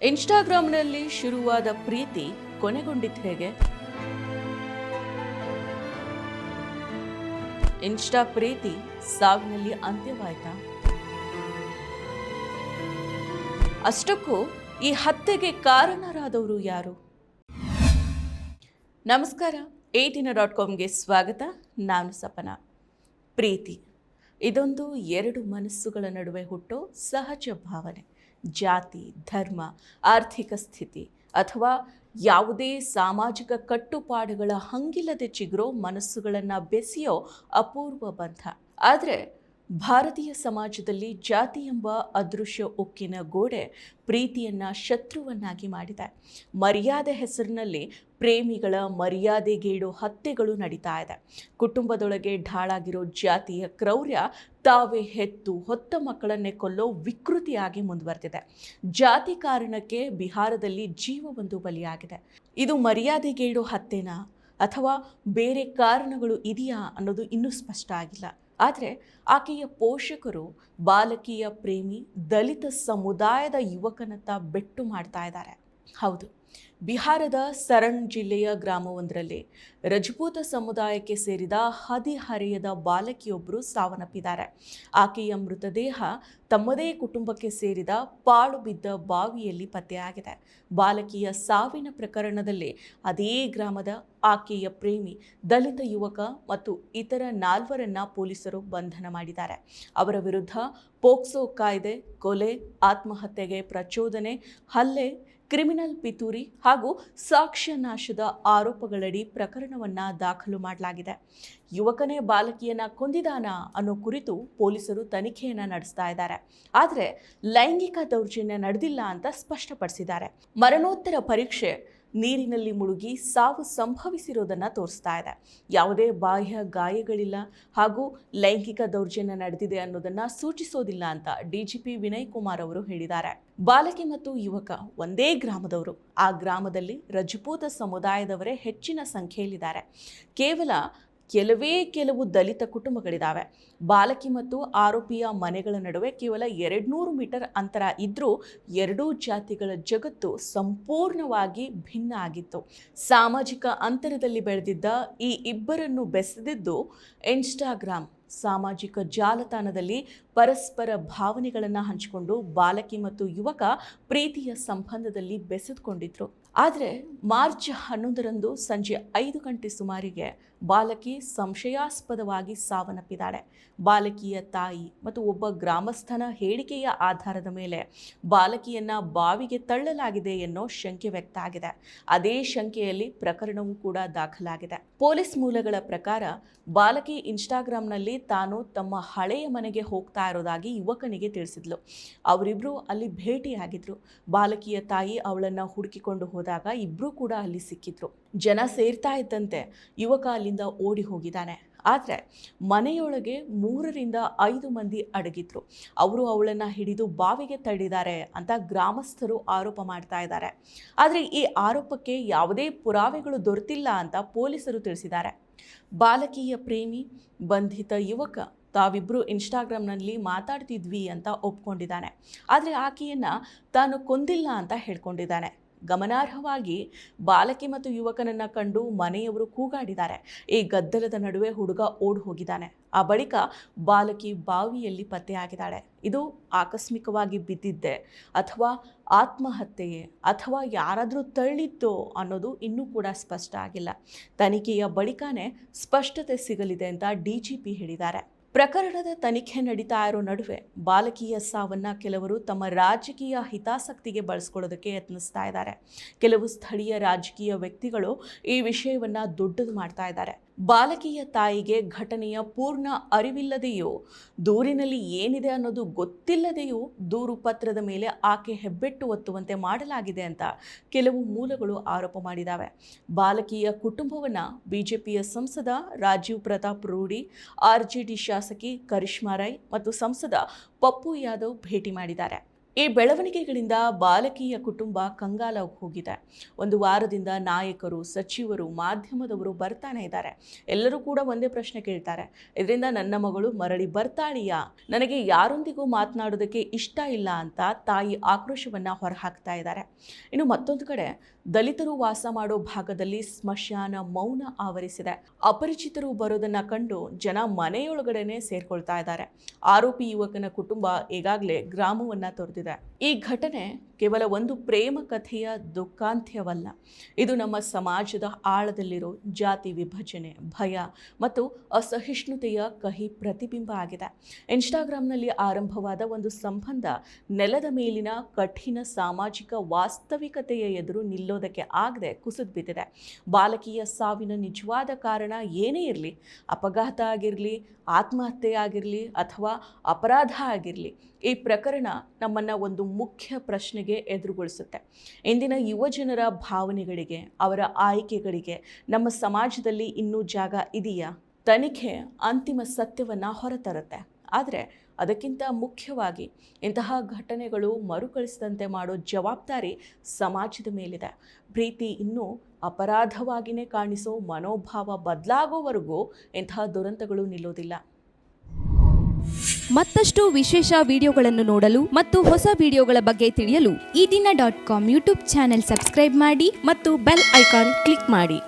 ಇನ್ಸ್ಟಾಗ್ರಾಂನಲ್ಲಿ ಶುರುವಾದ ಪ್ರೀತಿ ಕೊನೆಗೊಂಡಿದ್ದು ಹೇಗೆ? ಇನ್ಸ್ಟಾ ಪ್ರೀತಿ ಸಾವಿನಲ್ಲಿ ಅಂತ್ಯವಾಯ್ತಾ? ಅಷ್ಟಕ್ಕೂ ಈ ಹತ್ಯೆಗೆ ಕಾರಣರಾದವರು ಯಾರು? ನಮಸ್ಕಾರ, ATN.comಗೆ ಸ್ವಾಗತ. ನಾನು ಸಪನಾ. ಪ್ರೀತಿ ಇದೊಂದು ಎರಡು ಮನಸ್ಸುಗಳ ನಡುವೆ ಹುಟ್ಟೋ ಸಹಜ ಭಾವನೆ. ಜಾತಿ, ಧರ್ಮ, ಆರ್ಥಿಕ ಸ್ಥಿತಿ ಅಥವಾ ಯಾವುದೇ ಸಾಮಾಜಿಕ ಕಟ್ಟುಪಾಡುಗಳ ಹಂಗಿಲ್ಲದೆ ಚಿಗುರೋ ಮನಸ್ಸುಗಳನ್ನು ಬೆಸೆಯೋ ಅಪೂರ್ವ ಬಂಧ. ಆದರೆ ಭಾರತೀಯ ಸಮಾಜದಲ್ಲಿ ಜಾತಿ ಎಂಬ ಅದೃಶ್ಯ ಉಕ್ಕಿನ ಗೋಡೆ ಪ್ರೀತಿಯನ್ನು ಶತ್ರುವನ್ನಾಗಿ ಮಾಡಿದೆ. ಮರ್ಯಾದೆ ಹೆಸರಿನಲ್ಲಿ ಪ್ರೇಮಿಗಳ ಮರ್ಯಾದೆಗೇಡು ಹತ್ಯೆಗಳು ನಡೀತಾ ಇದೆ. ಕುಟುಂಬದೊಳಗೆ ಢಾಳಾಗಿರೋ ಜಾತಿಯ ಕ್ರೌರ್ಯ ತಾವೇ ಹೆತ್ತು ಹೊತ್ತ ಮಕ್ಕಳನ್ನೇ ಕೊಲ್ಲೋ ವಿಕೃತಿಯಾಗಿ ಮುಂದುವರೆದಿದೆ. ಜಾತಿ ಕಾರಣಕ್ಕೆ ಬಿಹಾರದಲ್ಲಿ ಜೀವವೊಂದು ಬಲಿಯಾಗಿದೆ. ಇದು ಮರ್ಯಾದೆಗೇಡು ಹತ್ಯೆನಾ ಅಥವಾ ಬೇರೆ ಕಾರಣಗಳು ಇದೆಯಾ ಅನ್ನೋದು ಇನ್ನೂ ಸ್ಪಷ್ಟ ಆಗಿಲ್ಲ. ಆದರೆ ಆಕೆಯ ಪೋಷಕರು ಬಾಲಕಿಯ ಪ್ರೇಮಿ ದಲಿತ ಸಮುದಾಯದ ಯುವಕನತ್ತ ಬೆಟ್ಟು ಮಾಡ್ತಾ ಇದ್ದಾರೆ. ಹೌದು, ಬಿಹಾರದ ಸರಣ್ ಜಿಲ್ಲೆಯ ಗ್ರಾಮವೊಂದರಲ್ಲಿ ರಜಪೂತ ಸಮುದಾಯಕ್ಕೆ ಸೇರಿದ ಹದಿಹರೆಯದ ಬಾಲಕಿಯೊಬ್ಬರು ಸಾವನ್ನಪ್ಪಿದ್ದಾರೆ. ಆಕೆಯ ಮೃತದೇಹ ತಮ್ಮದೇ ಕುಟುಂಬಕ್ಕೆ ಸೇರಿದ ಪಾಳು ಬಿದ್ದ ಬಾವಿಯಲ್ಲಿ ಪತ್ತೆಯಾಗಿದೆ. ಬಾಲಕಿಯ ಸಾವಿನ ಪ್ರಕರಣದಲ್ಲಿ ಅದೇ ಗ್ರಾಮದ ಆಕೆಯ ಪ್ರೇಮಿ ದಲಿತ ಯುವಕ ಮತ್ತು ಇತರ 4 ಪೊಲೀಸರು ಬಂಧನ ಮಾಡಿದ್ದಾರೆ. ಅವರ ವಿರುದ್ಧ ಪೋಕ್ಸೋ ಕಾಯ್ದೆ, ಕೊಲೆ, ಆತ್ಮಹತ್ಯೆಗೆ ಪ್ರಚೋದನೆ, ಹಲ್ಲೆ, ಕ್ರಿಮಿನಲ್ ಪಿತೂರಿ ಹಾಗೂ ಸಾಕ್ಷ್ಯ ನಾಶದ ಆರೋಪಗಳಡಿ ಪ್ರಕರಣವನ್ನು ದಾಖಲು ಮಾಡಲಾಗಿದೆ. ಯುವಕನೇ ಬಾಲಕಿಯನ್ನ ಕೊಂದಿದಾನಾ ಅನ್ನೋ ಕುರಿತು ಪೊಲೀಸರು ತನಿಖೆಯನ್ನು ನಡೆಸ್ತಾ ಇದ್ದಾರೆ. ಆದರೆ ಲೈಂಗಿಕ ದೌರ್ಜನ್ಯ ನಡೆದಿಲ್ಲ ಅಂತ ಸ್ಪಷ್ಟಪಡಿಸಿದ್ದಾರೆ. ಮರಣೋತ್ತರ ಪರೀಕ್ಷೆ ನೀರಿನಲ್ಲಿ ಮುಳುಗಿ ಸಾವು ಸಂಭವಿಸಿರೋದನ್ನು ತೋರಿಸ್ತಾ ಇದೆ. ಯಾವುದೇ ಬಾಹ್ಯ ಗಾಯಗಳಿಲ್ಲ ಹಾಗೂ ಲೈಂಗಿಕ ದೌರ್ಜನ್ಯ ನಡೆದಿದೆ ಅನ್ನೋದನ್ನು ಸೂಚಿಸೋದಿಲ್ಲ ಅಂತ DGP ವಿನಯ್ ಕುಮಾರ್ ಅವರು ಹೇಳಿದ್ದಾರೆ. ಬಾಲಕಿ ಮತ್ತು ಯುವಕ ಒಂದೇ ಗ್ರಾಮದವರು. ಆ ಗ್ರಾಮದಲ್ಲಿ ರಜಪೂತ ಸಮುದಾಯದವರೇ ಹೆಚ್ಚಿನ ಸಂಖ್ಯೆಯಲ್ಲಿದ್ದಾರೆ. ಕೇವಲ ಕೆಲವು ದಲಿತ ಕುಟುಂಬಗಳಿದ್ದಾವೆ. ಬಾಲಕಿ ಮತ್ತು ಆರೋಪಿಯ ಮನೆಗಳ ನಡುವೆ ಕೇವಲ 200 ಮೀಟರ್ ಅಂತರ ಇದ್ರೂ ಎರಡೂ ಜಾತಿಗಳ ಜಗತ್ತು ಸಂಪೂರ್ಣವಾಗಿ ಭಿನ್ನ ಆಗಿತ್ತು. ಸಾಮಾಜಿಕ ಅಂತರದಲ್ಲಿ ಬೆಳೆದಿದ್ದ ಈ ಇಬ್ಬರನ್ನು ಬೆಸೆದಿದ್ದು ಇನ್ಸ್ಟಾಗ್ರಾಮ್. ಸಾಮಾಜಿಕ ಜಾಲತಾಣದಲ್ಲಿ ಪರಸ್ಪರ ಭಾವನೆಗಳನ್ನು ಹಂಚಿಕೊಂಡು ಬಾಲಕಿ ಮತ್ತು ಯುವಕ ಪ್ರೀತಿಯ ಸಂಬಂಧದಲ್ಲಿ ಬೆಸೆದುಕೊಂಡಿದ್ರು. ಆದರೆ ಮಾರ್ಚ್ 11ರಂದು ಸಂಜೆ 5 ಗಂಟೆ ಸುಮಾರಿಗೆ ಬಾಲಕಿ ಸಂಶಯಾಸ್ಪದವಾಗಿ ಸಾವನ್ನಪ್ಪಿದ್ದಾಳೆ. ಬಾಲಕಿಯ ತಾಯಿ ಮತ್ತು ಒಬ್ಬ ಗ್ರಾಮಸ್ಥನ ಹೇಳಿಕೆಯ ಆಧಾರದ ಮೇಲೆ ಬಾಲಕಿಯನ್ನ ಬಾವಿಗೆ ತಳ್ಳಲಾಗಿದೆ ಎನ್ನೋ ಶಂಕೆ ವ್ಯಕ್ತ ಆಗಿದೆ. ಅದೇ ಶಂಕೆಯಲ್ಲಿ ಪ್ರಕರಣವೂ ಕೂಡ ದಾಖಲಾಗಿದೆ. ಪೊಲೀಸ್ ಮೂಲಗಳ ಪ್ರಕಾರ ಬಾಲಕಿ ಇನ್ಸ್ಟಾಗ್ರಾಂನಲ್ಲಿ ತಾನು ತಮ್ಮ ಹಳೆಯ ಮನೆಗೆ ಹೋಗ್ತಾ ಇರೋದಾಗಿ ಯುವಕನಿಗೆ ತಿಳಿಸಿದ್ಲು. ಅವರಿಬ್ರು ಅಲ್ಲಿ ಭೇಟಿಯಾಗಿದ್ರು. ಬಾಲಕಿಯ ತಾಯಿ ಅವಳನ್ನ ಹುಡುಕಿಕೊಂಡು ಹೋದಾಗ ಇಬ್ರು ಕೂಡ ಅಲ್ಲಿ ಸಿಕ್ಕಿದ್ರು. ಜನ ಸೇರ್ತಾ ಇದ್ದಂತೆ ಯುವಕ ಅಲ್ಲಿಂದ ಓಡಿ ಹೋಗಿದ್ದಾನೆ. ಆದರೆ ಮನೆಯೊಳಗೆ 3ರಿಂದ 5 ಮಂದಿ ಅಡಗಿದ್ರು. ಅವರು ಅವಳನ್ನು ಹಿಡಿದು ಬಾವಿಗೆ ತಳ್ಳಿದ್ದಾರೆ ಅಂತ ಗ್ರಾಮಸ್ಥರು ಆರೋಪ ಮಾಡ್ತಾ ಇದ್ದಾರೆ. ಆದರೆ ಈ ಆರೋಪಕ್ಕೆ ಯಾವುದೇ ಪುರಾವೆಗಳು ದೊರೆತಿಲ್ಲ ಅಂತ ಪೊಲೀಸರು ತಿಳಿಸಿದ್ದಾರೆ. ಬಾಲಕಿಯ ಪ್ರೇಮಿ ಬಂಧಿತ ಯುವಕ ತಾವಿಬ್ಬರು ಇನ್ಸ್ಟಾಗ್ರಾಮ್ನಲ್ಲಿ ಮಾತಾಡ್ತಿದ್ವಿ ಅಂತ ಒಪ್ಕೊಂಡಿದ್ದಾನೆ. ಆದರೆ ಆಕೆಯನ್ನು ತಾನು ಕೊಂದಿಲ್ಲ ಅಂತ ಹೇಳ್ಕೊಂಡಿದ್ದಾನೆ. ಗಮನಾರ್ಹವಾಗಿ ಬಾಲಕಿ ಮತ್ತು ಯುವಕನನ್ನು ಕಂಡು ಮನೆಯವರು ಕೂಗಾಡಿದ್ದಾರೆ. ಈ ಗದ್ದಲದ ನಡುವೆ ಹುಡುಗ ಓಡಿ ಹೋಗಿದ್ದಾನೆ. ಆ ಬಳಿಕ ಬಾಲಕಿ ಬಾವಿಯಲ್ಲಿ ಪತ್ತೆಯಾಗಿದ್ದಾಳೆ. ಇದು ಆಕಸ್ಮಿಕವಾಗಿ ಬಿದ್ದಿದ್ದೆ ಅಥವಾ ಆತ್ಮಹತ್ಯೆಯೇ ಅಥವಾ ಯಾರಾದರೂ ತಳ್ಳಿದ್ದೋ ಅನ್ನೋದು ಇನ್ನೂ ಕೂಡ ಸ್ಪಷ್ಟ ಆಗಿಲ್ಲ. ತನಿಖೆಯ ಬಳಿಕನೇ ಸ್ಪಷ್ಟತೆ ಸಿಗಲಿದೆ ಅಂತ DGP ಹೇಳಿದ್ದಾರೆ. ಪ್ರಕರಣದ ತನಿಖೆ ನಡೀತಾ ಇರೋ ನಡುವೆ ಬಾಲಕಿಯ ಸಾವನ್ನ ಕೆಲವರು ತಮ್ಮ ರಾಜಕೀಯ ಹಿತಾಸಕ್ತಿಗೆ ಬಳಸ್ಕೊಳ್ಳೋದಕ್ಕೆ ಯತ್ನಿಸ್ತಾ ಇದ್ದಾರೆ. ಕೆಲವು ಸ್ಥಳೀಯ ರಾಜಕೀಯ ವ್ಯಕ್ತಿಗಳು ಈ ವಿಷಯವನ್ನ ದೊಡ್ಡದು ಮಾಡ್ತಾ ಇದ್ದಾರೆ. ಬಾಲಕಿಯ ತಾಯಿಗೆ ಘಟನೆಯ ಪೂರ್ಣ ಅರಿವಿಲ್ಲದೆಯೂ ದೂರಿನಲ್ಲಿ ಏನಿದೆ ಅನ್ನೋದು ಗೊತ್ತಿಲ್ಲದೆಯೂ ದೂರು ಪತ್ರದ ಮೇಲೆ ಆಕೆ ಹೆಬ್ಬೆಟ್ಟು ಒತ್ತುವಂತೆ ಮಾಡಲಾಗಿದೆ ಅಂತ ಕೆಲವು ಮೂಲಗಳು ಆರೋಪ ಮಾಡಿದ್ದಾವೆ. ಬಾಲಕಿಯ ಕುಟುಂಬವನ್ನು BJPಯ ಸಂಸದ ರಾಜೀವ್ ಪ್ರತಾಪ್ ರೂಢಿ, RJD ಶಾಸಕಿ ಕರಿಷ್ಮಾ ರೈ ಮತ್ತು ಸಂಸದ ಪಪ್ಪು ಯಾದವ್ ಭೇಟಿ ಮಾಡಿದ್ದಾರೆ. ಈ ಬೆಳವಣಿಗೆಗಳಿಂದ ಬಾಲಕಿಯ ಕುಟುಂಬ ಕಂಗಾಲಾಗಿ ಹೋಗಿದೆ. ಒಂದು ವಾರದಿಂದ ನಾಯಕರು, ಸಚಿವರು, ಮಾಧ್ಯಮದವರು ಬರ್ತಾನೆ ಇದ್ದಾರೆ. ಎಲ್ಲರೂ ಕೂಡ ಒಂದೇ ಪ್ರಶ್ನೆ ಕೇಳ್ತಾರೆ, ಇದರಿಂದ ನನ್ನ ಮಗಳು ಮರಳಿ ಬರ್ತಾಳಿಯಾ? ನನಗೆ ಯಾರೊಂದಿಗೂ ಮಾತನಾಡೋದಕ್ಕೆ ಇಷ್ಟ ಇಲ್ಲ ಅಂತ ತಾಯಿ ಆಕ್ರೋಶವನ್ನು ಹೊರಹಾಕ್ತಾ ಇದ್ದಾರೆ. ಇನ್ನು ಮತ್ತೊಂದು ಕಡೆ ದಲಿತರು ವಾಸ ಮಾಡೋ ಭಾಗದಲ್ಲಿ ಸ್ಮಶಾನ ಮೌನ ಆವರಿಸಿದೆ. ಅಪರಿಚಿತರು ಬರೋದನ್ನ ಕಂಡು ಜನ ಮನೆಯೊಳಗಡೆನೆ ಸೇರ್ಕೊಳ್ತಾ ಇದ್ದಾರೆ. ಆರೋಪಿ ಯುವಕನ ಕುಟುಂಬ ಈಗಾಗಲೇ ಗ್ರಾಮವನ್ನ ತೊರೆದಿದೆ. ಈ ಘಟನೆ ಕೇವಲ ಒಂದು ಪ್ರೇಮ ಕಥೆಯ ದುಃಖಾಂತ್ಯವಲ್ಲ, ಇದು ನಮ್ಮ ಸಮಾಜದ ಆಳದಲ್ಲಿರೋ ಜಾತಿ ವಿಭಜನೆ, ಭಯ ಮತ್ತು ಅಸಹಿಷ್ಣುತೆಯ ಕಹಿ ಪ್ರತಿಬಿಂಬ ಆಗಿದೆ. ಇನ್ಸ್ಟಾಗ್ರಾಂನಲ್ಲಿ ಆರಂಭವಾದ ಒಂದು ಸಂಬಂಧ ನೆಲದ ಮೇಲಿನ ಕಠಿಣ ಸಾಮಾಜಿಕ ವಾಸ್ತವಿಕತೆಯ ಎದುರು ನಿಲ್ಲೋದಕ್ಕೆ ಆಗದೆ ಕುಸಿದು ಬಿದ್ದಿದೆ. ಬಾಲಕಿಯ ಸಾವಿನ ನಿಜವಾದ ಕಾರಣ ಏನೇ ಇರಲಿ, ಅಪಘಾತ ಆಗಿರಲಿ, ಆತ್ಮಹತ್ಯೆ ಆಗಿರಲಿ ಅಥವಾ ಅಪರಾಧ ಆಗಿರಲಿ, ಈ ಪ್ರಕರಣ ನಮ್ಮನ್ನು ಒಂದು ಮುಖ್ಯ ಪ್ರಶ್ನೆಗೆ ಎದುರುಗೊಳಿಸುತ್ತೆ. ಇಂದಿನ ಯುವಜನರ ಭಾವನೆಗಳಿಗೆ, ಅವರ ಆಯ್ಕೆಗಳಿಗೆ ನಮ್ಮ ಸಮಾಜದಲ್ಲಿ ಇನ್ನೂ ಜಾಗ ಇದೆಯಾ? ತನಿಖೆ ಅಂತಿಮ ಸತ್ಯವನ್ನು ಹೊರತರುತ್ತೆ. ಆದರೆ ಅದಕ್ಕಿಂತ ಮುಖ್ಯವಾಗಿ ಇಂತಹ ಘಟನೆಗಳು ಮರುಕಳಿಸದಂತೆ ಮಾಡೋ ಜವಾಬ್ದಾರಿ ಸಮಾಜದ ಮೇಲಿದೆ. ಪ್ರೀತಿ ಇನ್ನೂ ಅಪರಾಧವಾಗಿಯೇ ಕಾಣಿಸೋ ಮನೋಭಾವ ಬದಲಾಗೋವರೆಗೂ ಇಂತಹ ದುರಂತಗಳು ನಿಲ್ಲೋದಿಲ್ಲ. ಮತ್ತಷ್ಟು ವಿಶೇಷ ವಿಡಿಯೋಗಳನ್ನು ನೋಡಲು ಮತ್ತು ಹೊಸ ವಿಡಿಯೋಗಳ ಬಗ್ಗೆ ತಿಳಿಯಲು ಈ ದಿನ .com ಯೂಟ್ಯೂಬ್ ಚಾನೆಲ್ ಸಬ್ಸ್ಕ್ರೈಬ್ ಮಾಡಿ ಮತ್ತು ಬೆಲ್ ಐಕಾನ್ ಕ್ಲಿಕ್ ಮಾಡಿ.